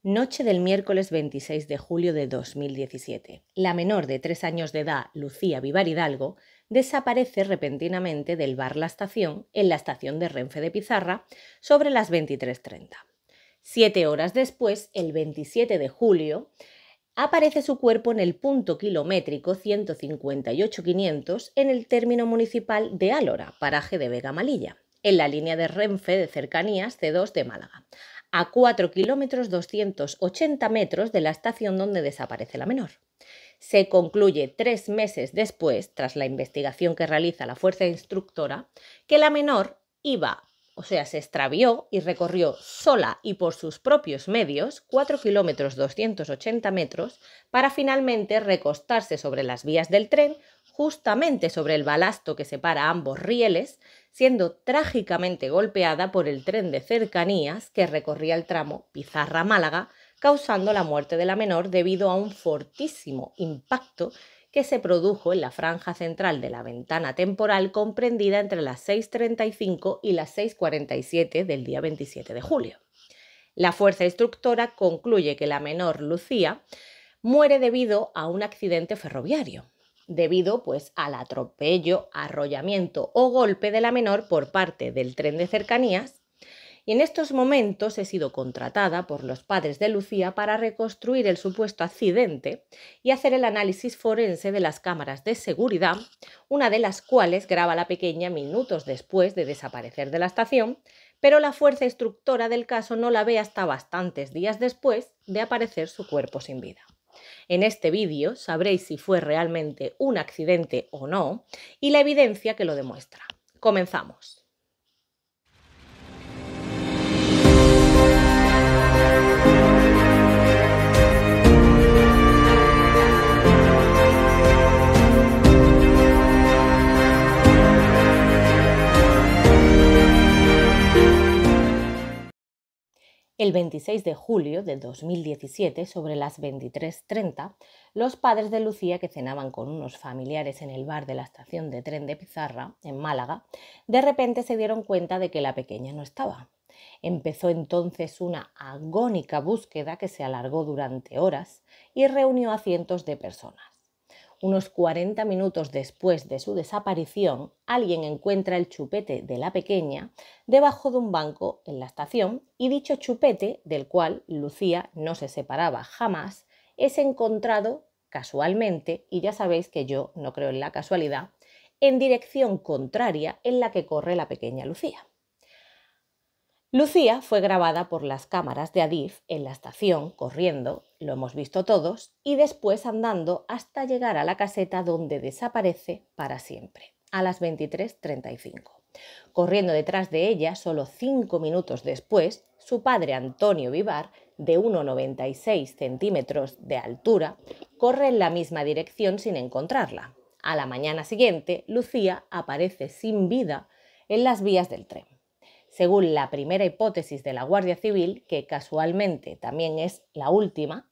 Noche del miércoles 26 de julio de 2017. La menor de 3 años de edad, Lucía Vivar Hidalgo, desaparece repentinamente del bar La Estación en la estación de Renfe de Pizarra sobre las 23:30. 7 horas después, el 27 de julio, aparece su cuerpo en el punto kilométrico 158.500 en el término municipal de Álora, paraje de Vega Malilla, en la línea de Renfe de cercanías C2 de Málaga, a 4 kilómetros 280 metros de la estación donde desaparece la menor. Se concluye 3 meses después, tras la investigación que realiza la fuerza instructora, que la menor se extravió y recorrió sola y por sus propios medios 4 kilómetros 280 metros para finalmente recostarse sobre las vías del tren, justamente sobre el balasto que separa ambos rieles, siendo trágicamente golpeada por el tren de cercanías que recorría el tramo Pizarra-Málaga, causando la muerte de la menor debido a un fortísimo impacto que se produjo en la franja central de la ventana temporal comprendida entre las 6:35 y las 6:47 del día 27 de julio. La fuerza instructora concluye que la menor Lucía muere debido a un accidente ferroviario, debido al atropello, arrollamiento o golpe de la menor por parte del tren de cercanías. Y en estos momentos he sido contratada por los padres de Lucía para reconstruir el supuesto accidente y hacer el análisis forense de las cámaras de seguridad, una de las cuales graba a la pequeña minutos después de desaparecer de la estación, pero la fuerza instructora del caso no la ve hasta bastantes días después de aparecer su cuerpo sin vida. En este vídeo sabréis si fue realmente un accidente o no y la evidencia que lo demuestra. Comenzamos. El 26 de julio de 2017, sobre las 23:30, los padres de Lucía, que cenaban con unos familiares en el bar de la estación de tren de Pizarra, en Málaga, de repente se dieron cuenta de que la pequeña no estaba. Empezó entonces una agónica búsqueda que se alargó durante horas y reunió a cientos de personas. Unos 40 minutos después de su desaparición, alguien encuentra el chupete de la pequeña debajo de un banco en la estación y dicho chupete, del cual Lucía no se separaba jamás, es encontrado casualmente, y ya sabéis que yo no creo en la casualidad, en dirección contraria en la que corre la pequeña Lucía. Lucía fue grabada por las cámaras de Adif en la estación, corriendo, lo hemos visto todos, y después andando hasta llegar a la caseta donde desaparece para siempre, a las 23:35. Corriendo detrás de ella, solo 5 minutos después, su padre Antonio Vivar, de 1,96 centímetros de altura, corre en la misma dirección sin encontrarla. A la mañana siguiente, Lucía aparece sin vida en las vías del tren. Según la primera hipótesis de la Guardia Civil, que casualmente también es la última,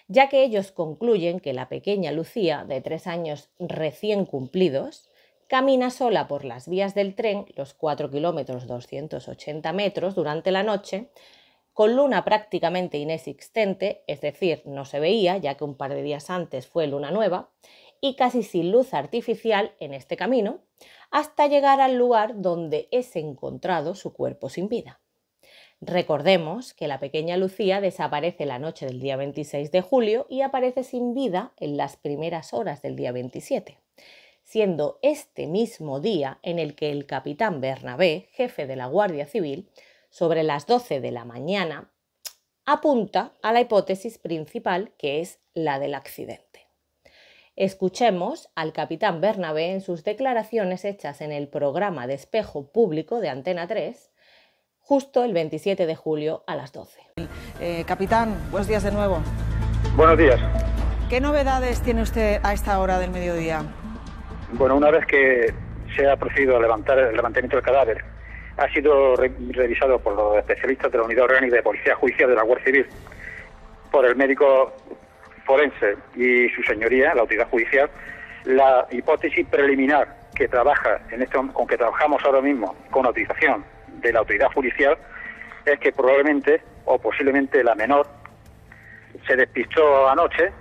ya que ellos concluyen que la pequeña Lucía, de 3 años recién cumplidos, camina sola por las vías del tren, los 4 kilómetros 280 metros durante la noche, con luna prácticamente inexistente, es decir, no se veía, ya que un par de días antes fue luna nueva, y casi sin luz artificial en este camino, hasta llegar al lugar donde es encontrado su cuerpo sin vida. Recordemos que la pequeña Lucía desaparece la noche del día 26 de julio y aparece sin vida en las primeras horas del día 27, siendo este mismo día en el que el capitán Bernabé, jefe de la Guardia Civil, sobre las 12 de la mañana, apunta a la hipótesis principal, que es la del accidente. Escuchemos al capitán Bernabé en sus declaraciones hechas en el programa de Espejo Público de Antena 3, justo el 27 de julio a las 12. Capitán, buenos días de nuevo. Buenos días. ¿Qué novedades tiene usted a esta hora del mediodía? Bueno, una vez que se ha procedido a levantar el levantamiento del cadáver, ha sido revisado por los especialistas de la Unidad Orgánica de Policía Judicial de la Guardia Civil, por el médico forense y su señoría, la autoridad judicial, la hipótesis preliminar que con que trabajamos ahora mismo con autorización de la autoridad judicial es que probablemente o posiblemente la menor se despistó anoche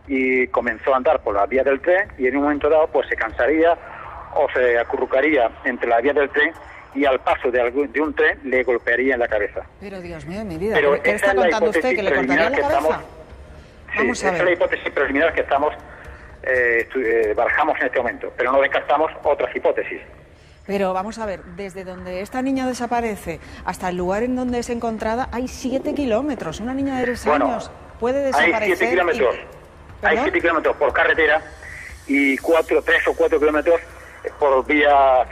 y comenzó a andar por las vías del tren y en un momento dado pues se cansaría o se acurrucaría entre las vías del tren y al paso de un tren le golpearía en la cabeza. Pero Dios mío, mi vida, Pero ¿qué está contando usted? ¿Que le cortaría la cabeza? Sí, Vamos a esa ver. es la hipótesis preliminar que estamos barajamos en este momento, pero no descartamos otras hipótesis. Pero vamos a ver, desde donde esta niña desaparece hasta el lugar en donde es encontrada hay 7 kilómetros. Una niña de 3 años puede desaparecer. Hay 7 kilómetros. Hay 7 kilómetros por carretera y 3 o 4 kilómetros por vía.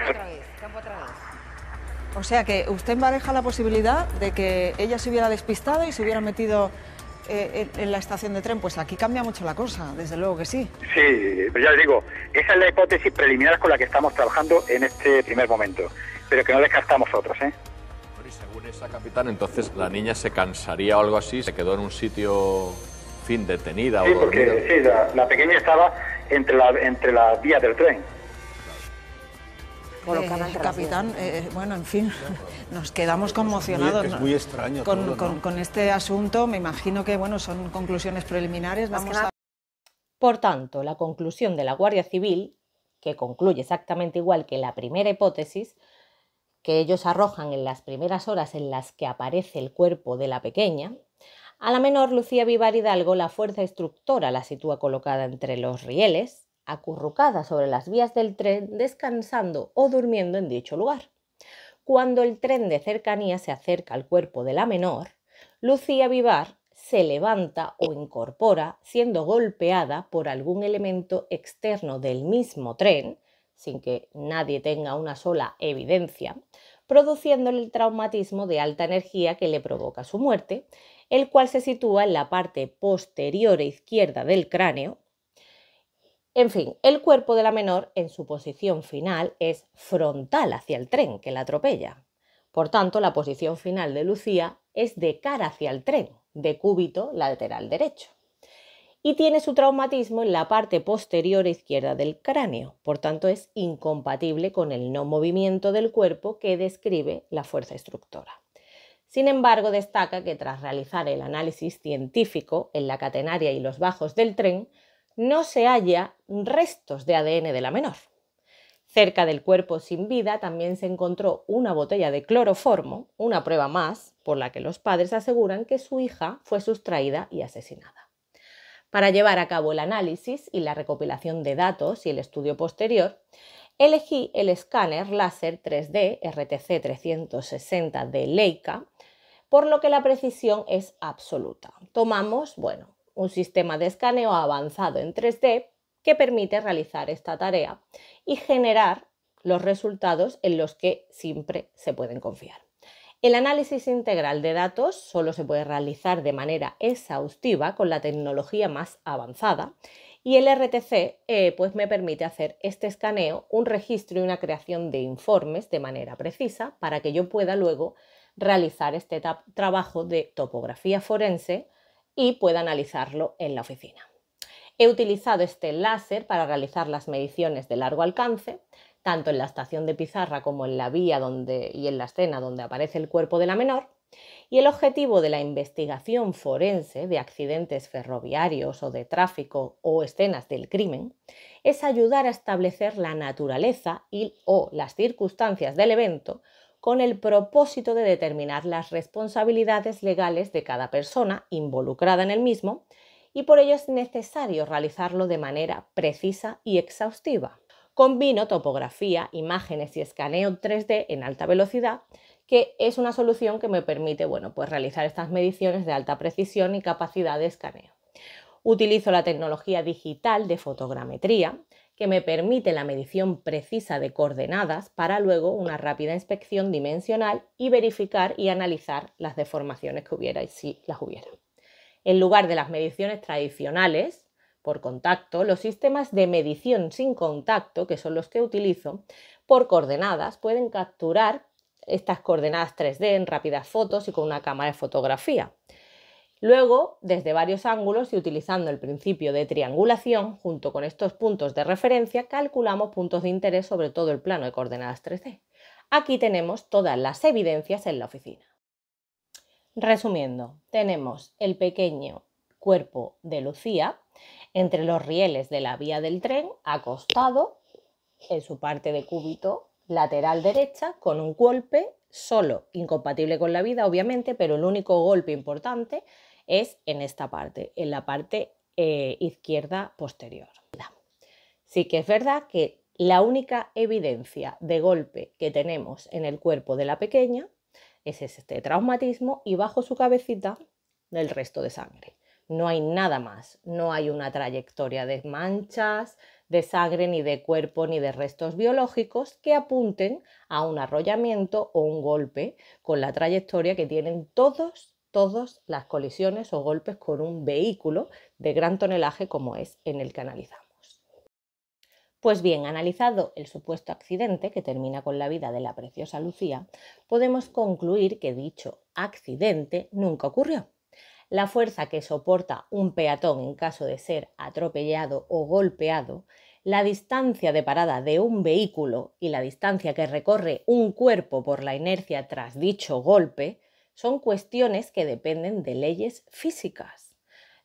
O sea que usted empareja la posibilidad de que ella se hubiera despistado y se hubiera metido en la estación de tren. Pues aquí cambia mucho la cosa, desde luego que sí. Sí, pero ya les digo, esa es la hipótesis preliminar con la que estamos trabajando en este primer momento, pero que no descartamos otros, ¿eh? Bueno, y según esa capitán, entonces la niña se cansaría o algo así, se quedó en un sitio, en fin, detenida Sí, o dormida. porque sí, la pequeña estaba entre las vías del tren. Capitán, bueno, en fin, nos quedamos conmocionados. Es muy extraño todo, ¿no? con este asunto. Me imagino que, bueno, son conclusiones preliminares. Vamos a... Por tanto, la conclusión de la Guardia Civil, que concluye exactamente igual que la primera hipótesis, que ellos arrojan en las primeras horas en las que aparece el cuerpo de la pequeña, a la menor Lucía Vivar Hidalgo la fuerza instructora la sitúa colocada entre los rieles, acurrucada sobre las vías del tren, descansando o durmiendo en dicho lugar. Cuando el tren de cercanía se acerca al cuerpo de la menor, Lucía Vivar se levanta o incorpora siendo golpeada por algún elemento externo del mismo tren, sin que nadie tenga una sola evidencia, produciéndole el traumatismo de alta energía que le provoca su muerte, el cual se sitúa en la parte posterior e izquierda del cráneo. En fin, el cuerpo de la menor en su posición final es frontal hacia el tren que la atropella. Por tanto, la posición final de Lucía es de cara hacia el tren, de cúbito lateral derecho. Y tiene su traumatismo en la parte posterior e izquierda del cráneo, por tanto es incompatible con el no movimiento del cuerpo que describe la fuerza instructora. Sin embargo, destaca que tras realizar el análisis científico en la catenaria y los bajos del tren, no se halla restos de ADN de la menor. Cerca del cuerpo sin vida también se encontró una botella de cloroformo, una prueba más por la que los padres aseguran que su hija fue sustraída y asesinada. Para llevar a cabo el análisis y la recopilación de datos y el estudio posterior, elegí el escáner láser 3D RTC 360 de Leica, por lo que la precisión es absoluta. Tomamos, un sistema de escaneo avanzado en 3D que permite realizar esta tarea y generar los resultados en los que siempre se pueden confiar. El análisis integral de datos solo se puede realizar de manera exhaustiva con la tecnología más avanzada y el RTC me permite hacer este escaneo, un registro y una creación de informes de manera precisa para que yo pueda luego realizar este trabajo de topografía forense y pueda analizarlo en la oficina. He utilizado este láser para realizar las mediciones de largo alcance, tanto en la estación de Pizarra como en la vía y en la escena donde aparece el cuerpo de la menor, y el objetivo de la investigación forense de accidentes ferroviarios o de tráfico o escenas del crimen es ayudar a establecer la naturaleza o las circunstancias del evento con el propósito de determinar las responsabilidades legales de cada persona involucrada en el mismo, y por ello es necesario realizarlo de manera precisa y exhaustiva. Combino topografía, imágenes y escaneo 3D en alta velocidad, que es una solución que me permite realizar estas mediciones de alta precisión y capacidad de escaneo. Utilizo la tecnología digital de fotogrametría, que me permite la medición precisa de coordenadas para luego una rápida inspección dimensional y verificar y analizar las deformaciones que hubiera y si las hubiera. En lugar de las mediciones tradicionales por contacto, los sistemas de medición sin contacto, que son los que utilizo, por coordenadas, pueden capturar estas coordenadas 3D en rápidas fotos y con una cámara de fotografía. Luego, desde varios ángulos y utilizando el principio de triangulación, junto con estos puntos de referencia, calculamos puntos de interés sobre todo el plano de coordenadas 3D. Aquí tenemos todas las evidencias en la oficina. Resumiendo, tenemos el pequeño cuerpo de Lucía entre los rieles de la vía del tren, acostado en su parte de cúbito lateral derecha, con un golpe solo, incompatible con la vida, obviamente, pero el único golpe importante es en esta parte, en la parte izquierda posterior. Sí que es verdad que la única evidencia de golpe que tenemos en el cuerpo de la pequeña es este traumatismo y bajo su cabecita del resto de sangre. No hay nada más, no hay una trayectoria de manchas de sangre, ni de cuerpo, ni de restos biológicos que apunten a un arrollamiento o un golpe con la trayectoria que tienen todas las colisiones o golpes con un vehículo de gran tonelaje como es en el que analizamos. Pues bien, analizado el supuesto accidente que termina con la vida de la preciosa Lucía, podemos concluir que dicho accidente nunca ocurrió. La fuerza que soporta un peatón en caso de ser atropellado o golpeado, la distancia de parada de un vehículo y la distancia que recorre un cuerpo por la inercia tras dicho golpe son cuestiones que dependen de leyes físicas.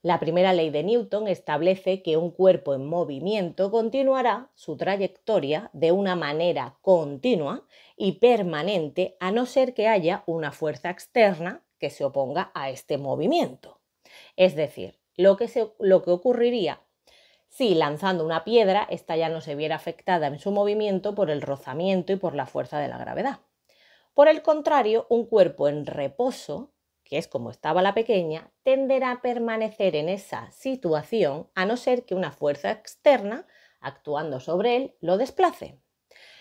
La primera ley de Newton establece que un cuerpo en movimiento continuará su trayectoria de una manera continua y permanente a no ser que haya una fuerza externa que se oponga a este movimiento. Es decir, lo que ocurriría si lanzando una piedra, esta ya no se viera afectada en su movimiento por el rozamiento y por la fuerza de la gravedad. Por el contrario, un cuerpo en reposo, que es como estaba la pequeña, tenderá a permanecer en esa situación a no ser que una fuerza externa, actuando sobre él, lo desplace.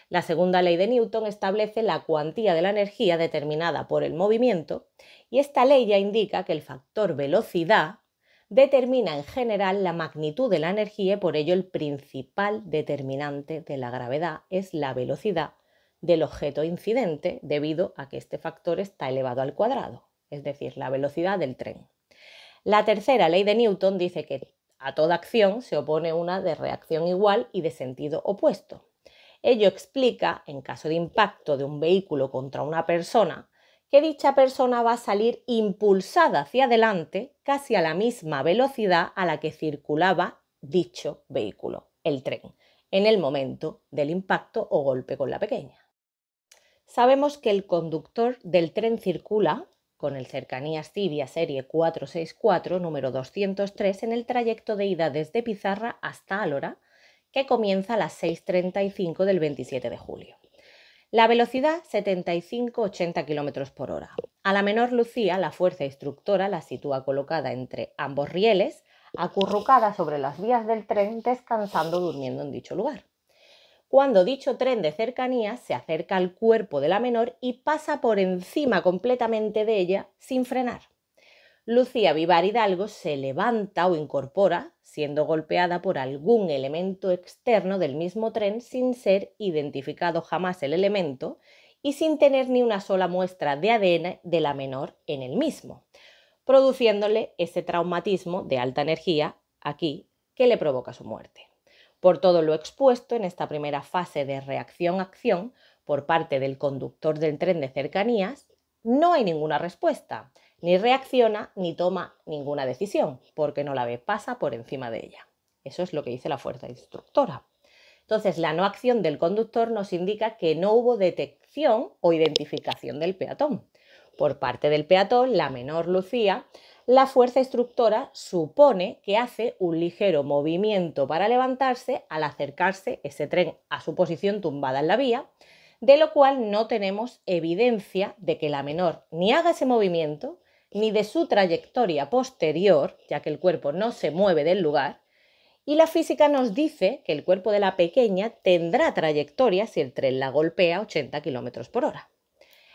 La segunda ley de Newton establece la cuantía de la energía determinada por el movimiento y esta ley ya indica que el factor velocidad determina en general la magnitud de la energía y por ello el principal determinante de la gravedad es la velocidad del objeto incidente debido a que este factor está elevado al cuadrado, es decir, la velocidad del tren. La tercera ley de Newton dice que a toda acción se opone una de reacción igual y de sentido opuesto. Ello explica, en caso de impacto de un vehículo contra una persona, que dicha persona va a salir impulsada hacia adelante casi a la misma velocidad a la que circulaba dicho vehículo, el tren, en el momento del impacto o golpe con la pequeña. Sabemos que el conductor del tren circula con el Cercanías Civia serie 464, número 203, en el trayecto de ida desde Pizarra hasta Álora, que comienza a las 6:35 del 27 de julio. La velocidad 75-80 km por hora. A la menor Lucía, la fuerza instructora la sitúa colocada entre ambos rieles, acurrucada sobre las vías del tren, descansando durmiendo en dicho lugar. Cuando dicho tren de cercanías se acerca al cuerpo de la menor y pasa por encima completamente de ella sin frenar. Lucía Vivar Hidalgo se levanta o incorpora, siendo golpeada por algún elemento externo del mismo tren sin ser identificado jamás el elemento y sin tener ni una sola muestra de ADN de la menor en el mismo, produciéndole ese traumatismo de alta energía aquí que le provoca su muerte. Por todo lo expuesto en esta primera fase de reacción-acción por parte del conductor del tren de cercanías, no hay ninguna respuesta. Ni reacciona ni toma ninguna decisión, porque no la ve, pasa por encima de ella. Eso es lo que dice la fuerza instructora. Entonces, la no acción del conductor nos indica que no hubo detección o identificación del peatón. Por parte del peatón, la menor Lucía, la fuerza instructora supone que hace un ligero movimiento para levantarse al acercarse ese tren a su posición tumbada en la vía, de lo cual no tenemos evidencia de que la menor ni haga ese movimiento, ni de su trayectoria posterior, ya que el cuerpo no se mueve del lugar, y la física nos dice que el cuerpo de la pequeña tendrá trayectoria si el tren la golpea a 80 km por hora.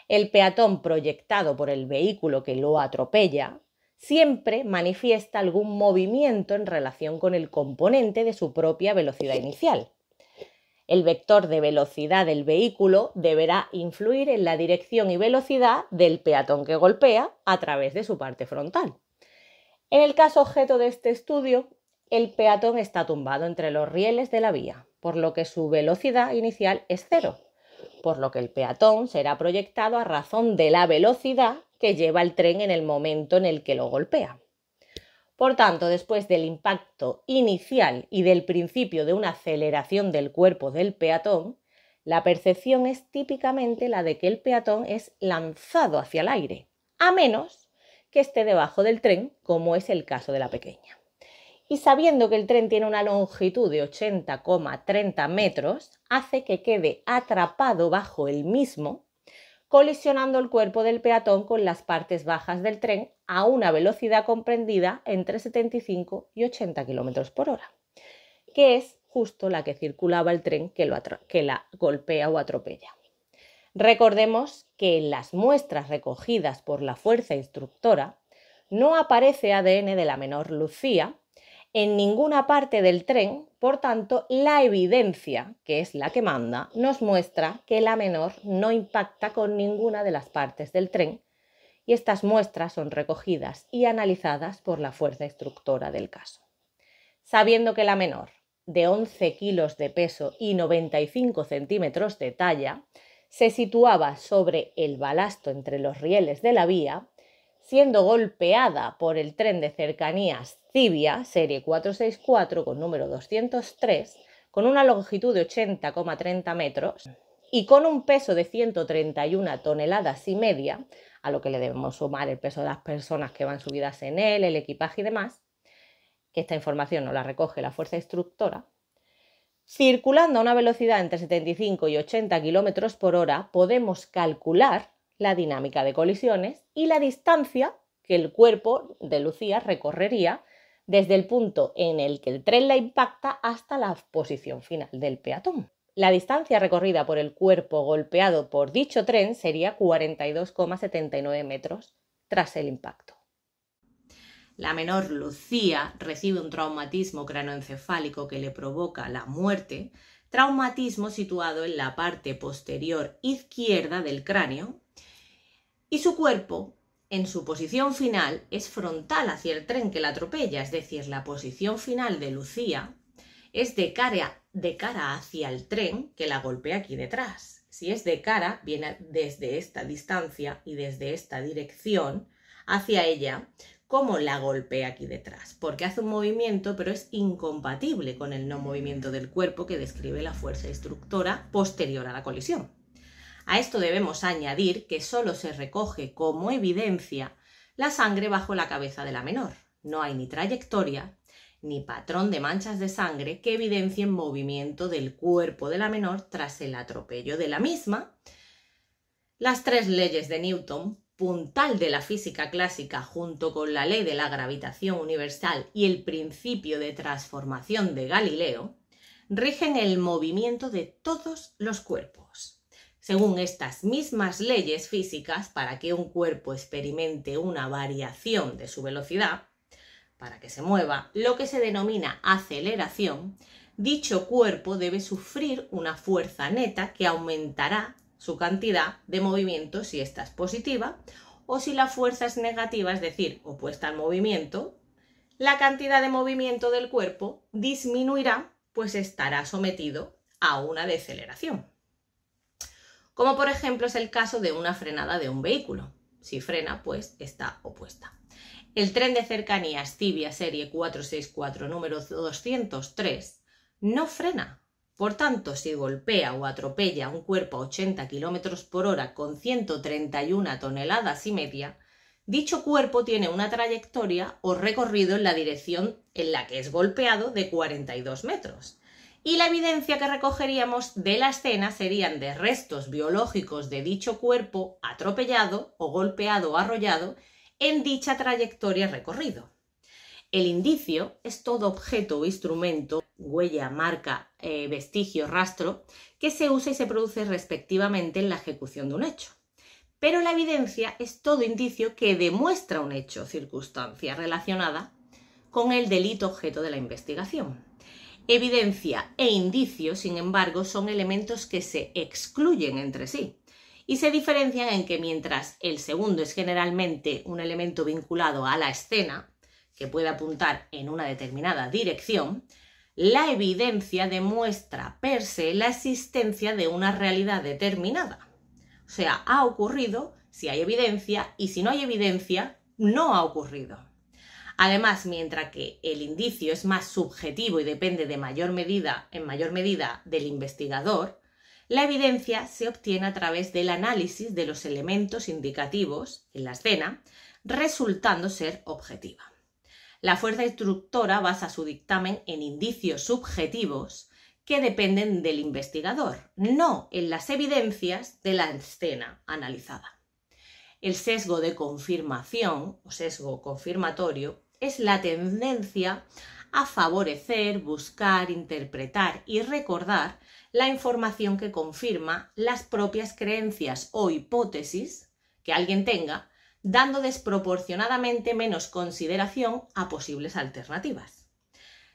El peatón proyectado por el vehículo que lo atropella siempre manifiesta algún movimiento en relación con el componente de su propia velocidad inicial. El vector de velocidad del vehículo deberá influir en la dirección y velocidad del peatón que golpea a través de su parte frontal. En el caso objeto de este estudio, el peatón está tumbado entre los rieles de la vía, por lo que su velocidad inicial es 0, por lo que el peatón será proyectado a razón de la velocidad que lleva el tren en el momento en el que lo golpea. Por tanto, después del impacto inicial y del principio de una aceleración del cuerpo del peatón, la percepción es típicamente la de que el peatón es lanzado hacia el aire, a menos que esté debajo del tren, como es el caso de la pequeña. Y sabiendo que el tren tiene una longitud de 80,30 metros, hace que quede atrapado bajo el mismo, colisionando el cuerpo del peatón con las partes bajas del tren a una velocidad comprendida entre 75 y 80 km por hora, que es justo la que circulaba el tren que la golpea o atropella. Recordemos que en las muestras recogidas por la fuerza instructora no aparece ADN de la menor Lucía en ninguna parte del tren, por tanto, la evidencia, que es la que manda, nos muestra que la menor no impacta con ninguna de las partes del tren y estas muestras son recogidas y analizadas por la fuerza instructora del caso. Sabiendo que la menor, de 11 kilos de peso y 95 centímetros de talla, se situaba sobre el balasto entre los rieles de la vía, siendo golpeada por el tren de cercanías Civia, serie 464 con número 203, con una longitud de 80,30 metros y con un peso de 131 toneladas y media, a lo que le debemos sumar el peso de las personas que van subidas en él, el equipaje y demás, que esta información no la recoge la fuerza instructora, circulando a una velocidad entre 75 y 80 km por hora, podemos calcular la dinámica de colisiones y la distancia que el cuerpo de Lucía recorrería desde el punto en el que el tren la impacta hasta la posición final del peatón. La distancia recorrida por el cuerpo golpeado por dicho tren sería 42,79 metros tras el impacto. La menor Lucía recibe un traumatismo cranoencefálico que le provoca la muerte, traumatismo situado en la parte posterior izquierda del cráneo, y su cuerpo, en su posición final, es frontal hacia el tren que la atropella, es decir, la posición final de Lucía es de cara hacia el tren que la golpea aquí detrás. Si es de cara, viene desde esta distancia y desde esta dirección hacia ella, como la golpea aquí detrás, porque hace un movimiento, pero es incompatible con el no movimiento del cuerpo que describe la fuerza instructora posterior a la colisión. A esto debemos añadir que solo se recoge como evidencia la sangre bajo la cabeza de la menor. No hay ni trayectoria ni patrón de manchas de sangre que evidencien movimiento del cuerpo de la menor tras el atropello de la misma. Las 3 leyes de Newton, puntal de la física clásica junto con la ley de la gravitación universal y el principio de transformación de Galileo, rigen el movimiento de todos los cuerpos. Según estas mismas leyes físicas, para que un cuerpo experimente una variación de su velocidad, para que se mueva, lo que se denomina aceleración, dicho cuerpo debe sufrir una fuerza neta que aumentará su cantidad de movimiento si esta es positiva, o si la fuerza es negativa, es decir, opuesta al movimiento, la cantidad de movimiento del cuerpo disminuirá, pues estará sometido a una deceleración. Como por ejemplo es el caso de una frenada de un vehículo. Si frena, pues está opuesta. El tren de cercanías Civia serie 464 número 203 no frena. Por tanto, si golpea o atropella un cuerpo a 80 km por hora con 131 toneladas y media, dicho cuerpo tiene una trayectoria o recorrido en la dirección en la que es golpeado de 42 metros. Y la evidencia que recogeríamos de la escena serían de restos biológicos de dicho cuerpo atropellado o golpeado o arrollado en dicha trayectoria recorrido. El indicio es todo objeto o instrumento, huella, marca, vestigio, rastro, que se usa y se produce respectivamente en la ejecución de un hecho. Pero la evidencia es todo indicio que demuestra un hecho o circunstancia relacionada con el delito objeto de la investigación. Evidencia e indicio, sin embargo, son elementos que se excluyen entre sí y se diferencian en que mientras el segundo es generalmente un elemento vinculado a la escena, que puede apuntar en una determinada dirección, la evidencia demuestra per se la existencia de una realidad determinada. O sea, ha ocurrido si hay evidencia y si no hay evidencia, no ha ocurrido. Además, mientras que el indicio es más subjetivo y depende en mayor medida del investigador, la evidencia se obtiene a través del análisis de los elementos indicativos en la escena, resultando ser objetiva. La fuerza instructora basa su dictamen en indicios subjetivos que dependen del investigador, no en las evidencias de la escena analizada. El sesgo de confirmación o sesgo confirmatorio es la tendencia a favorecer, buscar, interpretar y recordar la información que confirma las propias creencias o hipótesis que alguien tenga, dando desproporcionadamente menos consideración a posibles alternativas.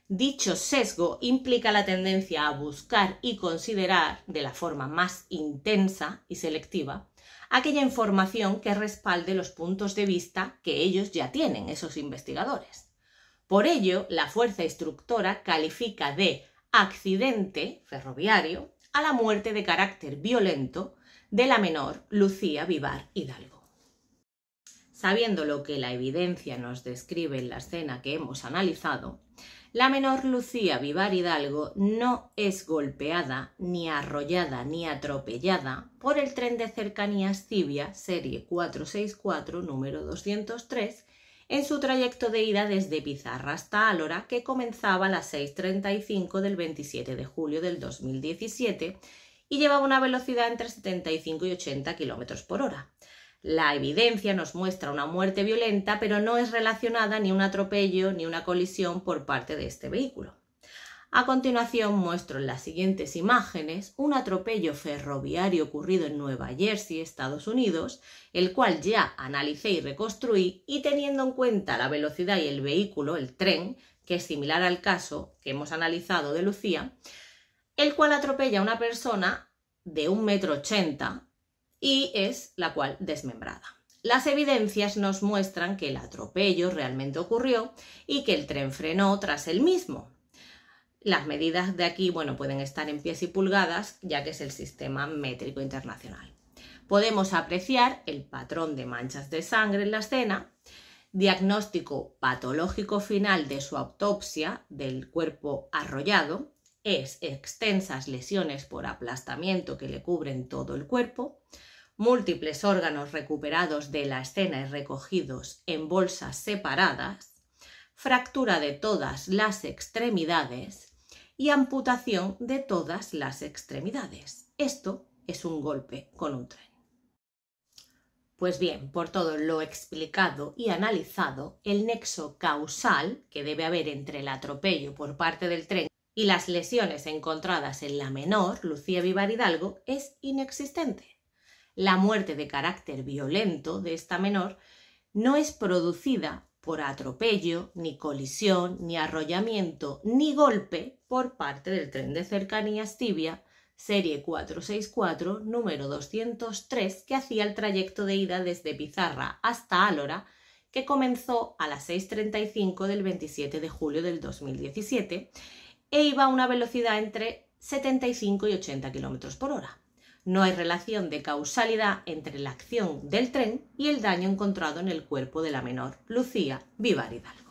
Dicho sesgo implica la tendencia a buscar y considerar de la forma más intensa y selectiva aquella información que respalde los puntos de vista que ellos ya tienen, esos investigadores. Por ello, la fuerza instructora califica de accidente ferroviario a la muerte de carácter violento de la menor Lucía Vivar Hidalgo. Sabiendo lo que la evidencia nos describe en la escena que hemos analizado, la menor Lucía Vivar Hidalgo no es golpeada, ni arrollada, ni atropellada por el tren de cercanías Civia, serie 464, número 203, en su trayecto de ida desde Pizarra hasta Álora, que comenzaba a las 6:35 del 27 de julio del 2017 y llevaba una velocidad entre 75 y 80 km por hora. La evidencia nos muestra una muerte violenta, pero no es relacionada ni un atropello ni una colisión por parte de este vehículo. A continuación muestro en las siguientes imágenes un atropello ferroviario ocurrido en Nueva Jersey, Estados Unidos, el cual ya analicé y reconstruí, y teniendo en cuenta la velocidad y el vehículo, el tren, que es similar al caso que hemos analizado de Lucía, el cual atropella a una persona de 1,80 m y es la cual desmembrada. Las evidencias nos muestran que el atropello realmente ocurrió y que el tren frenó tras el mismo. Las medidas de aquí, pueden estar en pies y pulgadas, ya que es el sistema métrico internacional. Podemos apreciar el patrón de manchas de sangre en la escena, diagnóstico patológico final de su autopsia del cuerpo arrollado, es extensas lesiones por aplastamiento que le cubren todo el cuerpo, múltiples órganos recuperados de la escena y recogidos en bolsas separadas, fractura de todas las extremidades y amputación de todas las extremidades. Esto es un golpe con un tren. Pues bien, por todo lo explicado y analizado, el nexo causal que debe haber entre el atropello por parte del tren y las lesiones encontradas en la menor, Lucía Vivar Hidalgo, es inexistente. La muerte de carácter violento de esta menor no es producida por atropello, ni colisión, ni arrollamiento, ni golpe por parte del tren de cercanías Civia, serie 464, número 203, que hacía el trayecto de ida desde Pizarra hasta Álora, que comenzó a las 6:35 del 27 de julio del 2017 e iba a una velocidad entre 75 y 80 km por hora. No hay relación de causalidad entre la acción del tren y el daño encontrado en el cuerpo de la menor Lucía Vivar Hidalgo.